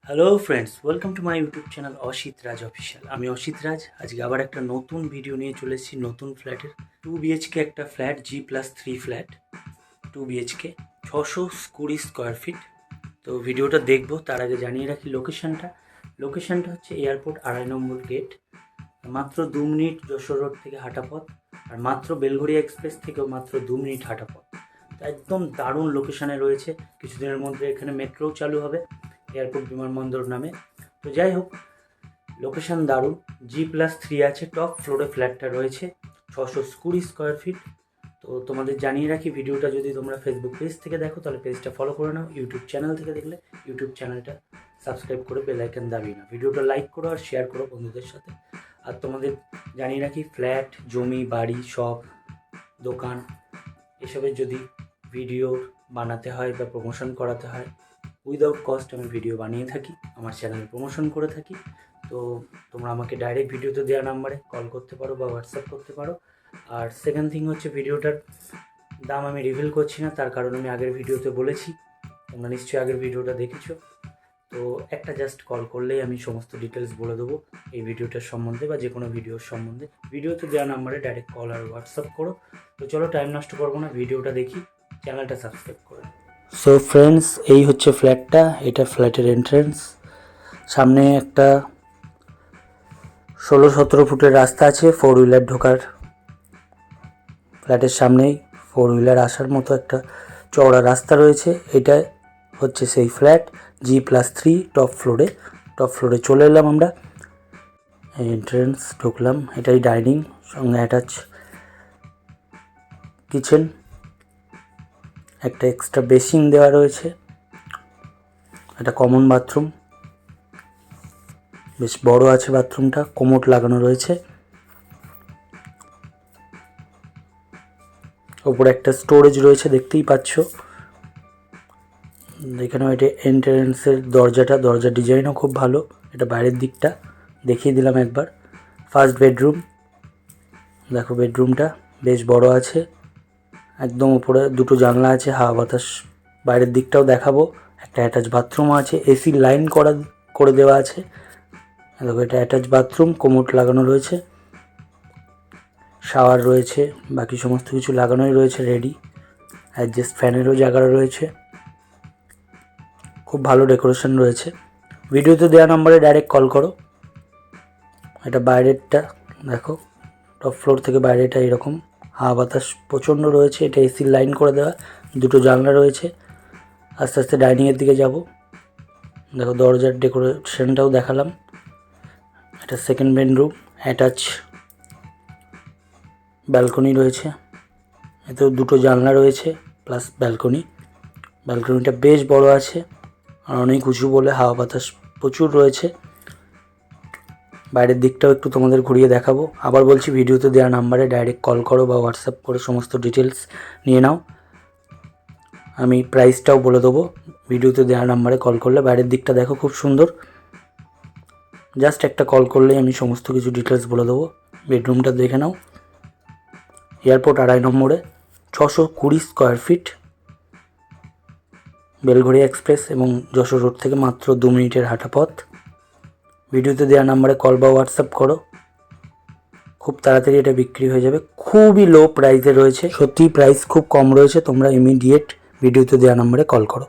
Hello friends, welcome to my YouTube channel Asit Raj official. আমি অসিত রাজ। আজকে আবার একটা নতুন ভিডিও নিয়ে চলে এসেছি। নতুন ফ্ল্যাটের 2 BHK একটা flat, G+3 flat, 2 BHK, 620 square feet. তো ভিডিওটা দেখবো তার আগে জানিয়ে রাখি লোকেশানটা হচ্ছে এয়ারপোর্ট 2.5 নম্বর গেট। মাত্র 2 মিনিট যশোর রোড থেকে হাঁটা পথ, আর মাত্র বেলঘড়িয়া এক্সপ্রেস থেকেও মাত্র 2 মিনিট হাঁটা পথ। তো একদম দারুণ লোকেশানে রয়েছে। কিছুদিনের মধ্যে এখানে মেট্রোও চালু হবে এয়ারপোর্ট বিমানবন্দর নামে। তো যাই হোক, লোকেশান দারুণ। G+3 আছে, টপ ফ্লোরে ফ্ল্যাটটা রয়েছে, 620 স্কোয়ার ফিট। তো তোমাদের জানিয়ে রাখি, ভিডিওটা যদি তোমরা ফেসবুক পেজ থেকে দেখো তাহলে পেজটা ফলো করে নাও। ইউটিউব চ্যানেল থেকে দেখলে ইউটিউব চ্যানেলটা সাবস্ক্রাইব করে বেল আইকন দাবিয়ে নাও। ভিডিওটা লাইক করো আর শেয়ার করো বন্ধুদের সাথে। আর তোমাদের জানিয়ে রাখি, ফ্ল্যাট, জমি, বাড়ি, শপ, দোকান এসবের যদি ভিডিও বানাতে হয় বা প্রমোশন করাতে হয়, উইদাউট কস্ট আমি ভিডিও বানিয়ে থাকি, আমার চ্যানেলে প্রমোশন করে থাকি। তো তোমরা আমাকে ডাইরেক্ট ভিডিওতে দেওয়া নাম্বারে কল করতে পারো বা হোয়াটসঅ্যাপ করতে পারো। আর সেকেন্ড থিং হচ্ছে, ভিডিওটার দাম আমি রিভিল করছি না, তার কারণ আমি আগের ভিডিওতে বলেছি। তোমরা নিশ্চয়ই আগের ভিডিওটা দেখেছো। তো একটা জাস্ট কল করলেই আমি সমস্ত ডিটেলস বলে দেবো এই ভিডিওটার সম্বন্ধে বা যে কোনো ভিডিওর সম্বন্ধে। ভিডিওতে দেওয়া নাম্বারে ডাইরেক্ট কল আর হোয়াটসঅ্যাপ করো। তো চলো, টাইম নষ্ট করবো না, ভিডিওটা দেখি, চ্যানেলটা সাবস্ক্রাইব করো। সো ফ্রেন্ডস, এই হচ্ছে ফ্ল্যাটটা। এটা ফ্ল্যাটের এন্ট্রেন্স। সামনে একটা 16-17 ফুটের রাস্তা আছে 4 হুইলার ঢোকার। ফ্ল্যাটের সামনেই 4 হুইলার আসার মতো একটা চওড়া রাস্তা রয়েছে। এটা হচ্ছে সেই ফ্ল্যাট, G+3 টপ ফ্লোরে চলে এলাম আমরা। এন্ট্রেন্স ঢুকলাম, এটাই ডাইনিং, সঙ্গে অ্যাটাচ কিচেন, একটা এক্সট্রা বেসিন দেওয়া রয়েছে, একটা কমন বাথরুম, বেশ বড় আছে বাথরুমটা, কোমোড লাগানো রয়েছে। ওপরে একটা স্টোরেজ রয়েছে, দেখতেই পাচ্ছ। এখানেও এটা এন্ট্রেন্সের দরজার ডিজাইনও খুব ভালো। এটা বাইরের দিকটা দেখিয়ে দিলাম একবার। ফার্স্ট বেডরুম, দেখো বেডরুমটা বেশ বড় আছে। একদম উপরে 2টো জানলা আছে, হাওয়া বাতাস। বাইরের দিকটাও দেখাবো। একটা অ্যাটাচ বাথরুম আছে, এসি লাইন করে দেওয়া আছে। দেখো, এটা অ্যাটাচ বাথরুম, কোমোড লাগানো রয়েছে, শাওয়ার রয়েছে, বাকি সমস্ত কিছু লাগানোই রয়েছে রেডি। অ্যাডজাস্ট ফ্যানেরও জায়গা রয়েছে, খুব ভালো ডেকোরেশন রয়েছে। ভিডিওতে দেওয়া নম্বরে ডাইরেক্ট কল করো। এটা বাইরেরটা দেখো, টপ ফ্লোর থেকে বাইরেটা এরকম, হাওয়া বাতাস প্রচণ্ড রয়েছে। এটা এসি লাইন করে দেওয়া, 2টো জানলা রয়েছে। আস্তে আস্তে ডাইনিংয়ের দিকে যাব। দেখো, দরজার ডেকোরেশনটাও দেখালাম। এটা সেকেন্ড বেডরুম, অ্যাটাচ ব্যালকনি রয়েছে। এতেও 2টো জানলা রয়েছে প্লাস ব্যালকনিটা বেশ বড় আছে আর অনেক উঁচু বলে হাওয়া বাতাস প্রচুর রয়েছে। বাইরের দিকটাও একটু তোমাদের ঘুরিয়ে দেখাবো। আবার বলছি, ভিডিওতে দেওয়া নাম্বারে ডাইরেক্ট কল করো বা হোয়াটসঅ্যাপ করে সমস্ত ডিটেলস নিয়ে নাও। আমি প্রাইসটাও বলে দেবো ভিডিওতে দেওয়া নাম্বারে কল করলে। বাইরের দিকটা দেখো, খুব সুন্দর। জাস্ট একটা কল করলেই আমি সমস্ত কিছু ডিটেলস বলে দেবো। বেডরুমটা দেখে নাও। এয়ারপোর্ট 2.5 নম্বরে, 620 স্কোয়ার ফিট, বেলঘড়িয়া এক্সপ্রেস এবং যশোর রোড থেকে মাত্র 2 মিনিটের হাঁটা পথ। ভিডিওতে দেওয়া নাম্বারে কল বা হোয়াটসঅ্যাপ করো। খুব তাড়াতাড়ি এটা বিক্রি হয়ে যাবে। খুবই লো প্রাইসে রয়েছে, সত্যিই প্রাইস খুব কম রয়েছে। তোমরা ইমিডিয়েট ভিডিওতে দেওয়া নাম্বারে কল করো।